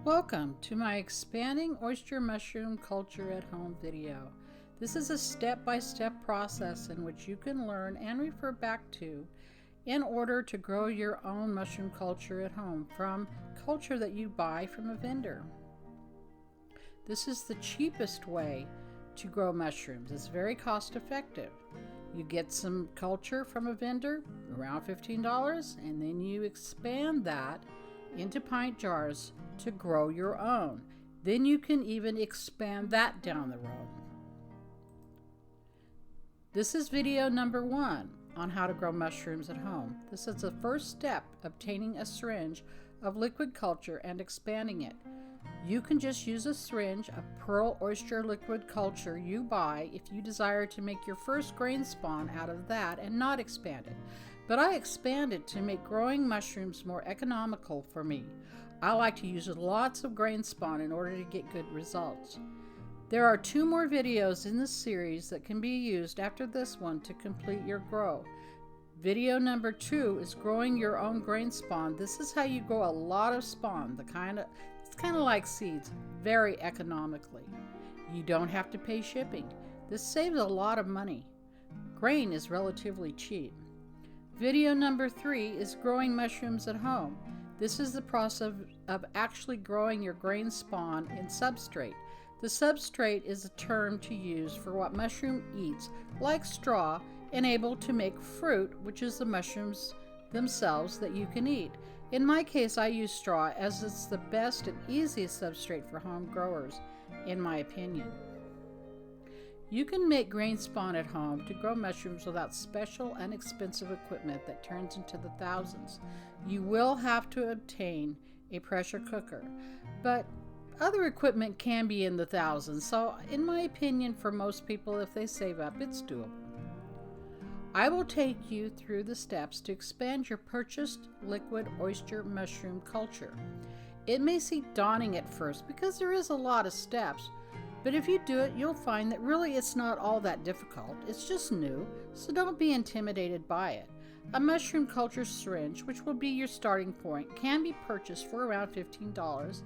Welcome to my expanding oyster mushroom culture at home video. This is a step-by-step process in which you can learn and refer back to in order to grow your own mushroom culture at home from culture that you buy from a vendor. This is the cheapest way to grow mushrooms. It's very cost effective. You get some culture from a vendor, around $15, and then you expand that into pint jars to grow your own. Then you can even expand that down the road. This is video number 1 on how to grow mushrooms at home. This is the first step, obtaining a syringe of liquid culture and expanding it. You can just use a syringe of pearl oyster liquid culture you buy if you desire to make your first grain spawn out of that and not expand it. But I expand it to make growing mushrooms more economical for me. I like to use lots of grain spawn in order to get good results. There are 2 more videos in this series that can be used after this one to complete your grow. Video number 2 is growing your own grain spawn. This is how you grow a lot of spawn, it's kind of like seeds, very economically. You don't have to pay shipping. This saves a lot of money. Grain is relatively cheap. Video number 3 is growing mushrooms at home. This is the process of actually growing your grain spawn in substrate. The substrate is a term to use for what mushroom eats, like straw, and able to make fruit, which is the mushrooms themselves that you can eat. In my case, I use straw as it's the best and easiest substrate for home growers, in my opinion. You can make grain spawn at home to grow mushrooms without special and expensive equipment that turns into the thousands. You will have to obtain a pressure cooker, but other equipment can be in the thousands, so in my opinion, for most people, if they save up, it's doable. I will take you through the steps to expand your purchased liquid oyster mushroom culture. It may seem daunting at first because there is a lot of steps, but if you do it, you'll find that really it's not all that difficult. It's just new, so don't be intimidated by it. A mushroom culture syringe, which will be your starting point, can be purchased for around $15.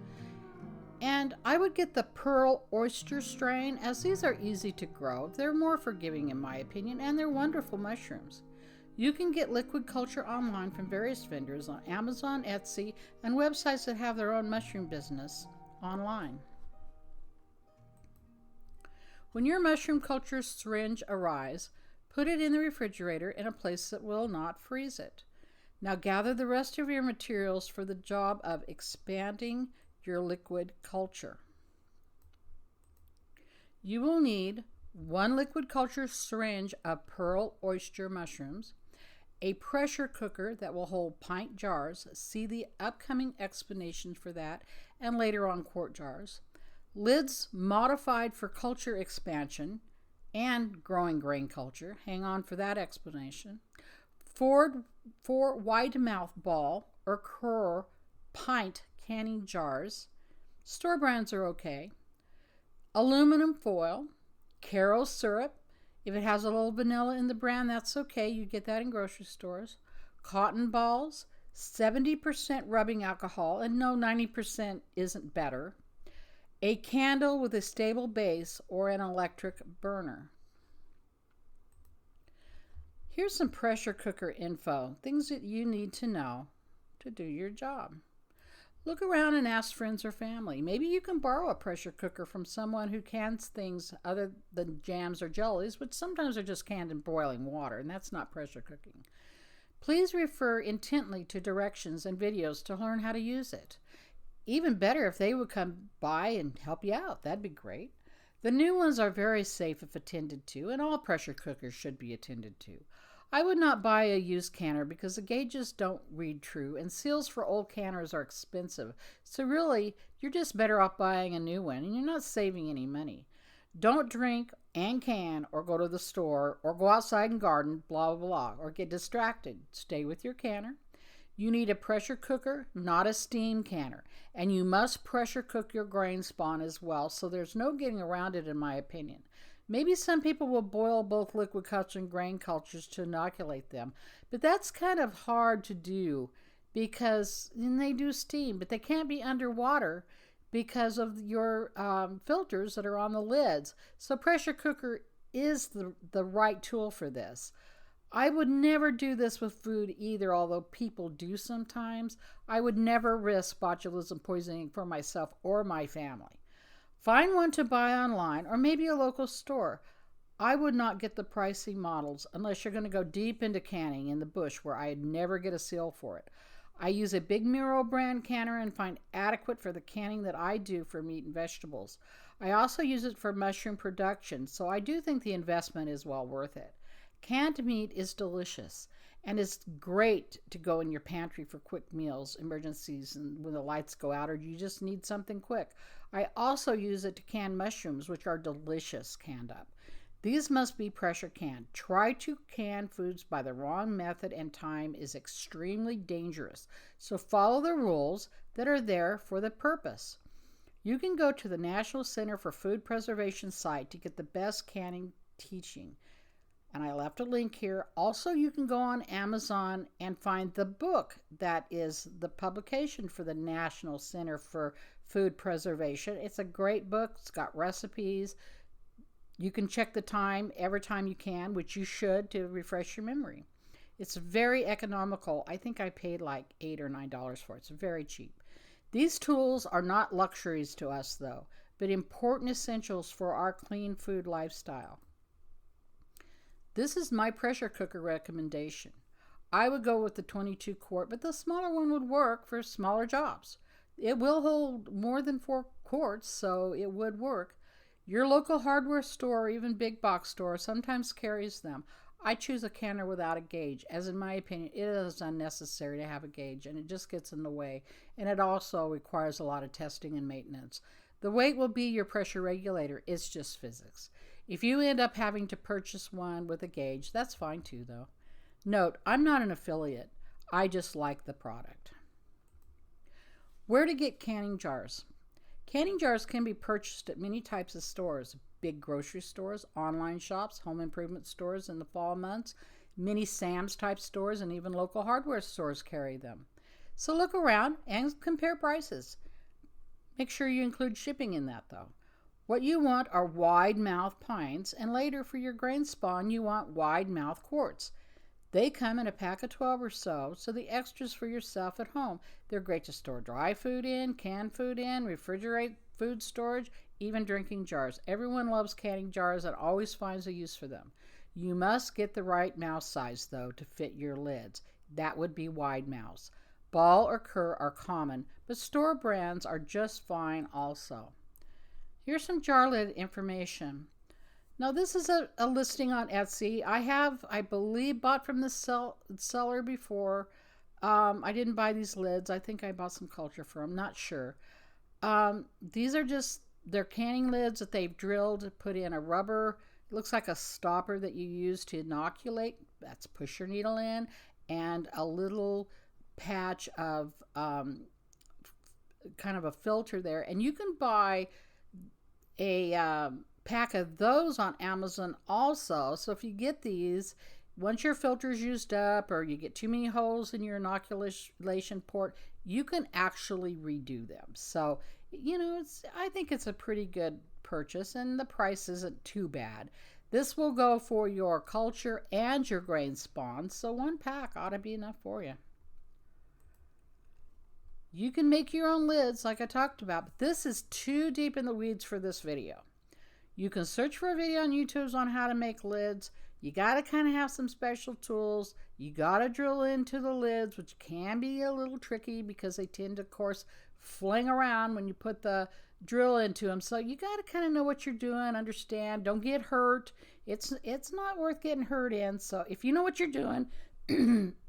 And I would get the pearl oyster strain, as these are easy to grow. They're more forgiving in my opinion, and they're wonderful mushrooms. You can get liquid culture online from various vendors on Amazon, Etsy, and websites that have their own mushroom business online. When your mushroom culture syringe arrives, put it in the refrigerator in a place that will not freeze it. Now gather the rest of your materials for the job of expanding your liquid culture. You will need 1 liquid culture syringe of pearl oyster mushrooms, a pressure cooker that will hold pint jars, see the upcoming explanation for that, and later on quart jars, lids modified for culture expansion and growing grain culture, hang on for that explanation, 4 wide mouth ball or Kerr pint canning jars, store brands are okay, aluminum foil, Caro syrup, if it has a little vanilla in the brand, that's okay, you get that in grocery stores, cotton balls, 70% rubbing alcohol, and no, 90% isn't better, a candle with a stable base or an electric burner. Here's some pressure cooker info, things that you need to know to do your job. Look around and ask friends or family. Maybe you can borrow a pressure cooker from someone who cans things other than jams or jellies, which sometimes are just canned in boiling water, and that's not pressure cooking. Please refer intently to directions and videos to learn how to use it. Even better if they would come by and help you out. That'd be great. The new ones are very safe if attended to, and all pressure cookers should be attended to. I would not buy a used canner because the gauges don't read true, and seals for old canners are expensive. So really, you're just better off buying a new one, and you're not saving any money. Don't drink and can or go to the store or go outside and garden, blah, blah, blah, or get distracted. Stay with your canner. You need a pressure cooker, not a steam canner. And you must pressure cook your grain spawn as well, so there's no getting around it in my opinion. Maybe some people will boil both liquid culture and grain cultures to inoculate them, but that's kind of hard to do because they do steam, but they can't be underwater because of your filters that are on the lids. So pressure cooker is the right tool for this. I would never do this with food either, although people do sometimes. I would never risk botulism poisoning for myself or my family. Find one to buy online or maybe a local store. I would not get the pricey models unless you're going to go deep into canning in the bush where I'd never get a seal for it. I use a Big Miro brand canner and find adequate for the canning that I do for meat and vegetables. I also use it for mushroom production, so I do think the investment is well worth it. Canned meat is delicious, and it's great to go in your pantry for quick meals, emergencies, and when the lights go out or you just need something quick. I also use it to can mushrooms, which are delicious canned up. These must be pressure canned. Try to can foods by the wrong method and time is extremely dangerous. So follow the rules that are there for the purpose. You can go to the National Center for Food Preservation site to get the best canning teaching. And I left a link here. Also, you can go on Amazon and find the book that is the publication for the National Center for Food Preservation. It's a great book. It's got recipes. You can check the time every time you can, which you should to refresh your memory. It's very economical. I think I paid like $8 or $9 for it. It's very cheap. These tools are not luxuries to us, though, but important essentials for our clean food lifestyle. This is my pressure cooker recommendation. I would go with the 22 quart, but the smaller one would work for smaller jobs. It will hold more than 4 quarts, so it would work. Your local hardware store or even big box store sometimes carries them. I choose a canner without a gauge, as in my opinion, it is unnecessary to have a gauge and it just gets in the way. And it also requires a lot of testing and maintenance. The weight will be your pressure regulator. It's just physics. If you end up having to purchase one with a gauge, that's fine too, though. Note, I'm not an affiliate. I just like the product. Where to get canning jars? Canning jars can be purchased at many types of stores. Big grocery stores, online shops, home improvement stores in the fall months, many Sam's type stores, and even local hardware stores carry them. So look around and compare prices. Make sure you include shipping in that, though. What you want are wide mouth pints, and later for your grain spawn you want wide mouth quarts. They come in a pack of 12 or so the extras for yourself at home. They're great to store dry food in, canned food in, refrigerate food storage, even drinking jars. Everyone loves canning jars and always finds a use for them. You must get the right mouth size, though, to fit your lids. That would be wide mouths. Ball or Kerr are common, but store brands are just fine also. Here's some jar lid information. Now, this is a listing on Etsy. I believe, bought from this seller before. I didn't buy these lids. I think I bought some culture for them. Not sure. These are they're canning lids that they've drilled to put in a rubber. It looks like a stopper that you use to inoculate. That's push your needle in. And a little patch of kind of a filter there. And you can buy a pack of those on Amazon also. So if you get these, once your filter's used up or you get too many holes in your inoculation port, you can actually redo them. So, I think it's a pretty good purchase and the price isn't too bad. This will go for your culture and your grain spawn, so one pack ought to be enough for you. You can make your own lids like I talked about, but this is too deep in the weeds for this video. You can search for a video on YouTube on how to make lids. You got to kind of have some special tools. You got to drill into the lids, which can be a little tricky because they tend to, of course, fling around when you put the drill into them. So you got to kind of know what you're doing, understand. Don't get hurt. It's not worth getting hurt in. So if you know what you're doing,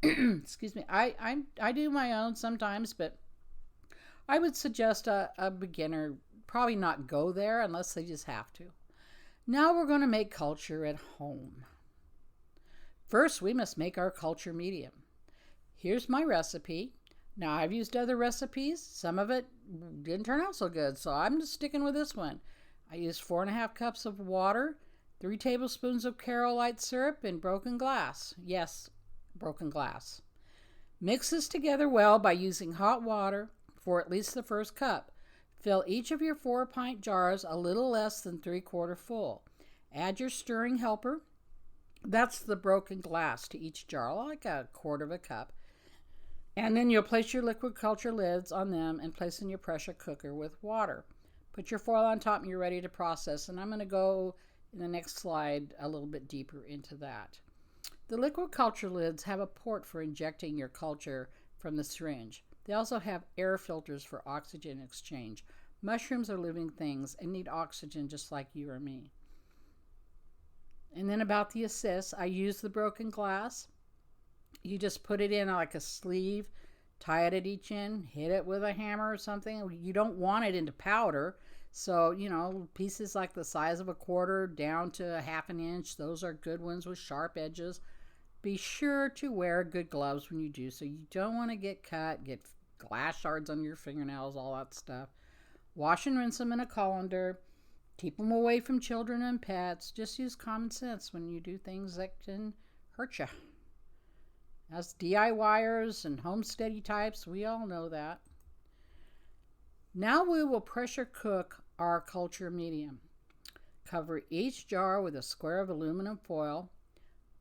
excuse me, I do my own sometimes, but I would suggest a beginner probably not go there unless they just have to. Now we're going to make culture at home. First, we must make our culture medium. Here's my recipe. Now, I've used other recipes. Some of it didn't turn out so good, so I'm just sticking with this one. I used 4.5 cups of water, 3 tablespoons of Carolite syrup, and broken glass. Yes, broken glass. Mix this together well by using hot water for at least the first cup. Fill each of your 4-pint jars a little less than 3/4 full. Add your stirring helper. That's the broken glass to each jar, like 1/4 cup. And then you'll place your liquid culture lids on them and place in your pressure cooker with water. Put your foil on top and you're ready to process. And I'm going to go in the next slide a little bit deeper into that. The liquid culture lids have a port for injecting your culture from the syringe. They also have air filters for oxygen exchange. Mushrooms are living things and need oxygen just like you or me. And then about the assist, I use the broken glass. You just put it in like a sleeve, tie it at each end, hit it with a hammer or something. You don't want it into powder. So, pieces like the size of a quarter down to 1/2 inch, those are good ones with sharp edges. Be sure to wear good gloves when you do so. You don't want to get cut, get glass shards on your fingernails, all that stuff. Wash and rinse them in a colander. Keep them away from children and pets. Just use common sense when you do things that can hurt you. As DIYers and homesteady types, we all know that. Now we will pressure cook our culture medium. Cover each jar with a square of aluminum foil.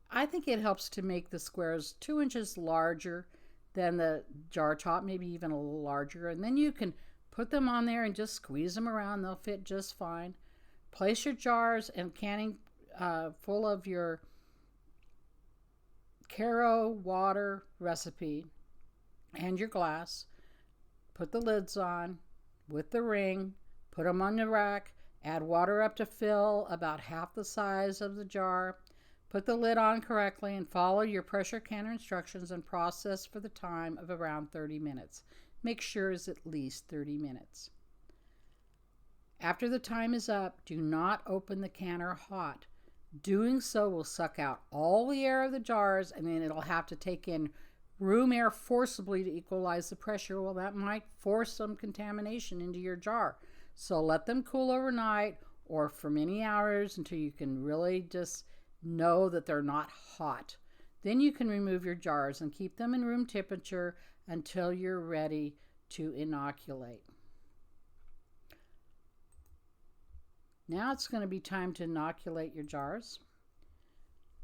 I think it helps to make the squares 2 inches larger than the jar top, maybe even a little larger. And then you can put them on there and just squeeze them around. They'll fit just fine. Place your jars and canning full of your Caro water recipe and your glass. Put the lids on with the ring. Put them on the rack. Add water up to fill about half the size of the jar. Put the lid on correctly and follow your pressure canner instructions and process for the time of around 30 minutes. Make sure it's at least 30 minutes. After the time is up, do not open the canner hot. Doing so will suck out all the air of the jars, and then it'll have to take in room air forcibly to equalize the pressure. Well, that might force some contamination into your jar. So let them cool overnight or for many hours until you can really just know that they're not hot. Then you can remove your jars and keep them in room temperature until you're ready to inoculate. Now it's going to be time to inoculate your jars.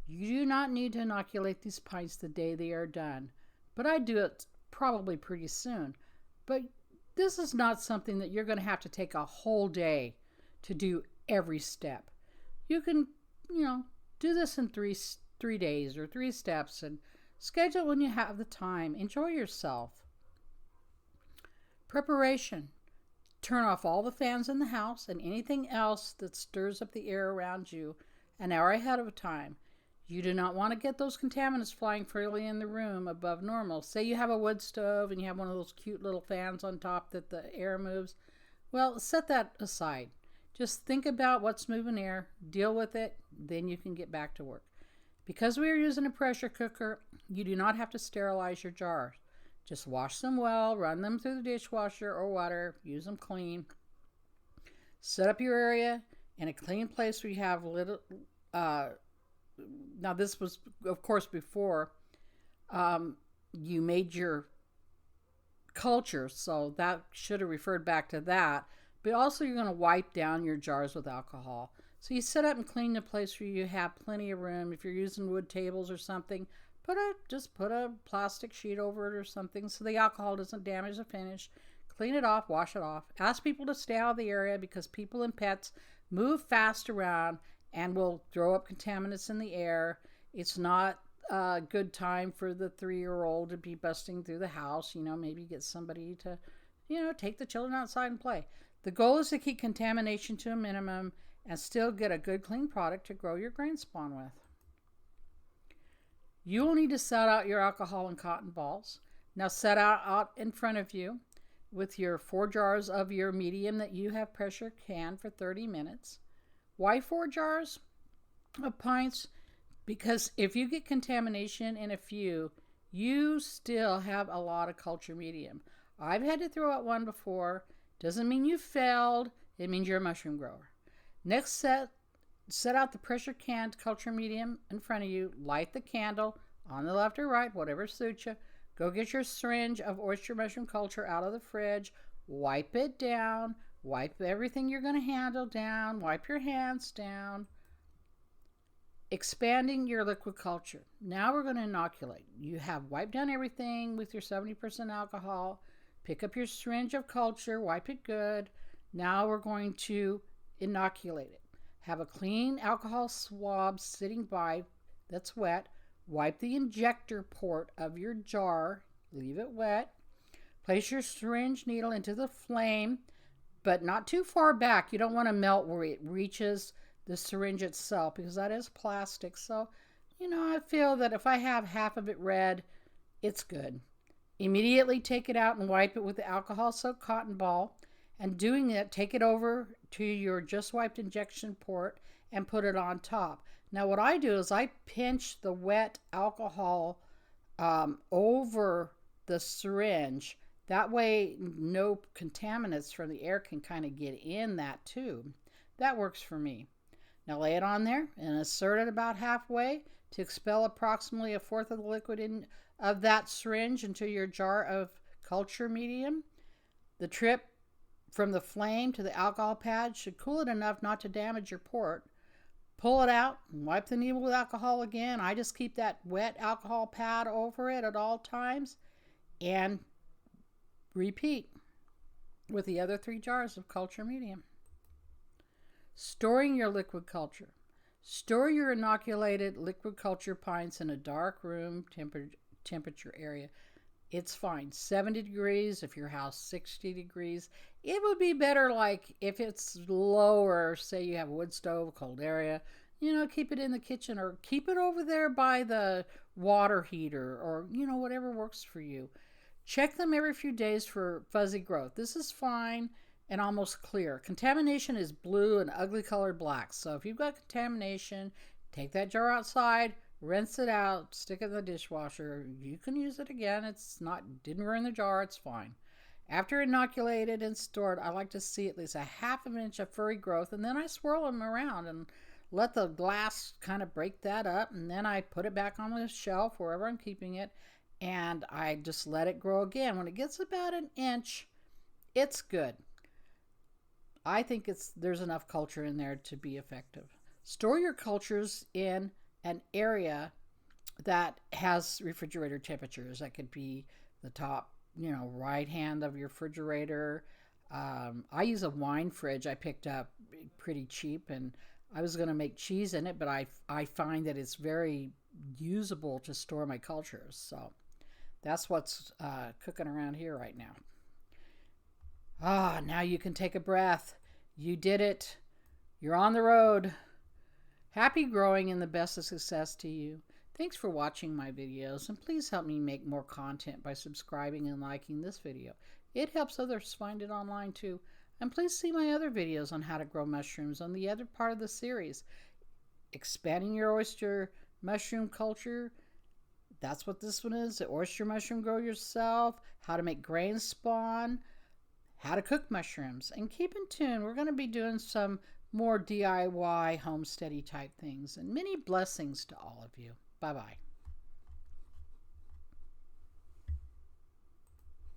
You do not need to inoculate these pints the day they are done, but I do it probably pretty soon. But this is not something that you're going to have to take a whole day to do every step. You can, do this in three days or 3 steps and schedule when you have the time. Enjoy yourself. Preparation. Turn off all the fans in the house and anything else that stirs up the air around you an hour ahead of time. You do not want to get those contaminants flying freely in the room above normal. Say you have a wood stove and you have one of those cute little fans on top that the air moves. Well, set that aside. Just think about what's moving air, deal with it, then you can get back to work. Because we are using a pressure cooker, you do not have to sterilize your jars. Just wash them well, run them through the dishwasher or water, use them clean. Set up your area in a clean place where you have little, now this was, of course, before you made your culture, so that should have referred back to that. But also you're going to wipe down your jars with alcohol. So you set up and clean the place where you have plenty of room. If you're using wood tables or something, just put a plastic sheet over it or something so the alcohol doesn't damage the finish. Clean it off, wash it off. Ask people to stay out of the area because people and pets move fast around and will throw up contaminants in the air. It's not a good time for the 3-year-old to be busting through the house. Maybe get somebody to, take the children outside and play. The goal is to keep contamination to a minimum and still get a good clean product to grow your grain spawn with. You will need to set out your alcohol in cotton balls. Now set out in front of you with your 4 jars of your medium that you have pressure canned for 30 minutes. Why 4 jars of pints? Because if you get contamination in a few, you still have a lot of culture medium. I've had to throw out one before. Doesn't mean you failed. It means you're a mushroom grower. Next set out the pressure canned culture medium in front of you. Light the candle on the left or right, whatever suits you. Go get your syringe of oyster mushroom culture out of the fridge. Wipe it down Wipe everything you're going to handle down. Wipe your hands down. Expanding your liquid culture. Now we're going to inoculate. You have wiped down everything with your 70% alcohol. Pick up your syringe of culture. Wipe it good. Now we're going to inoculate it. Have a clean alcohol swab sitting by that's wet. Wipe the injector port of your jar. Leave it wet. Place your syringe needle into the flame, but not too far back. You don't want to melt where it reaches the syringe itself, because that is plastic. So, I feel that if I have half of it red, it's good. Immediately take it out and wipe it with the alcohol-soaked cotton ball. And doing it, take it over to your just wiped injection port and put it on top. Now what I do is I pinch the wet alcohol over the syringe. That way no contaminants from the air can kind of get in that tube. That works for me. Now lay it on there and insert it about halfway to expel approximately 1/4 of the liquid of that syringe into your jar of culture medium. The trip from the flame to the alcohol pad should cool it enough not to damage your port. Pull it out and wipe the needle with alcohol again. I just keep that wet alcohol pad over it at all times, and repeat with the other 3 jars of culture medium. Storing your liquid culture. Store your inoculated liquid culture pints in a dark room temperature area. It's fine. 70 degrees if your house 60 degrees. It would be better like if it's lower, say you have a wood stove, a cold area, keep it in the kitchen or keep it over there by the water heater or, whatever works for you. Check them every few days for fuzzy growth. This is fine and almost clear. Contamination is blue and ugly colored black. So if you've got contamination, take that jar outside, rinse it out, stick it in the dishwasher. You can use it again. Didn't ruin the jar. It's fine. After inoculated and stored, I like to see at least a 1/2 inch of furry growth, and then I swirl them around and let the glass kind of break that up, and then I put it back on the shelf wherever I'm keeping it, and I just let it grow again. When it gets about 1 inch, it's good. I think there's enough culture in there to be effective. Store your cultures in an area that has refrigerator temperatures. That could be the top, right hand of your refrigerator. I use a wine fridge I picked up pretty cheap, and I was going to make cheese in it, but I find that it's very usable to store my cultures. So that's what's cooking around here right now. Now you can take a breath. You did it. You're on the road. Happy growing and the best of success to you. Thanks for watching my videos, and please help me make more content by subscribing and liking this video. It helps others find it online too. And please see my other videos on how to grow mushrooms on the other part of the series. Expanding your oyster mushroom culture. That's what this one is. The oyster mushroom grow yourself. How to make grain spawn. How to cook mushrooms. And keep in tune. We're going to be doing some more DIY homesteady type things. And many blessings to all of you. Bye-bye.